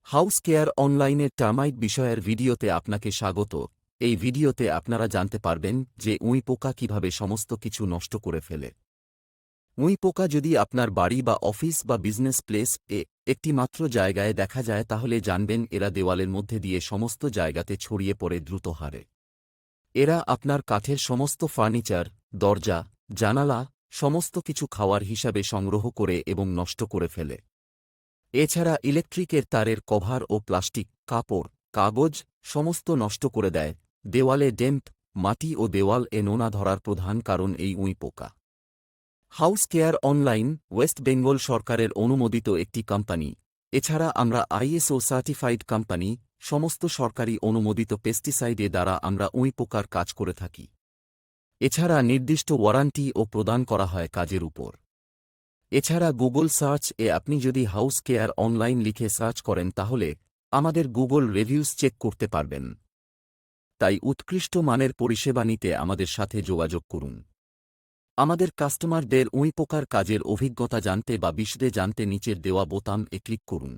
House care অনলাইনের termite বিষয়ের ভিডিওতে আপনাকে স্বাগত। এই ভিডিওতে আপনারা জানতে পারবেন যে উঁই পোকা কিভাবে সমস্ত কিছু নষ্ট করে ফেলে। উঁই পোকা যদি আপনার বাড়ি বা অফিস বা বিজনেস প্লেস একটি মাত্র জায়গায় দেখা যায় তাহলে জানবেন এরা দেওয়ালের মধ্যে দিয়ে সমস্ত জায়গাতে ছড়িয়ে পড়ে দ্রুত হারে। এরা আপনার কাঠের সমস্ত ফার্নিচার, দরজা, জানালা, সমস্ত কিছু খাওয়ার হিসাবে সংগ্রহ করে এবং নষ্ট করে ফেলে। এছাড়া ইলেকট্রিকের তারের কভার ও প্লাস্টিক, কাপড়, কাগজ সমস্ত নষ্ট করে দেয়। দেওয়ালে ডেম্প, মাটি ও দেওয়াল নোনা ধরার প্রধান কারণ এই উঁই পোকা। House care online West Bengal সরকারের অনুমোদিত একটি কোম্পানি। এছাড়া আমরা আইএসও সার্টিফাইড কোম্পানি। সমস্ত সরকারি অনুমোদিত পেস্টিসাইডে দ্বারা আমরা উঁই পোকার কাজ করে থাকি। এছাড়া নির্দিষ্ট ওয়ারান্টি ও প্রদান করা হয় কাজের উপর। এছাড়া গুগল সার্চ আপনি যদি হাউস কেয়ার অনলাইন লিখে সার্চ করেন তাহলে আমাদের গুগল রিভিউজ চেক করতে পারবেন। তাই উৎকৃষ্ট মানের পরিষেবা নিতে আমাদের সাথে যোগাযোগ করুন। আমাদের কাস্টমারদের উঁই পোকার কাজের অভিজ্ঞতা জানতে বা বিশদে জানতে নিচের দেওয়া বোতাম ক্লিক করুন।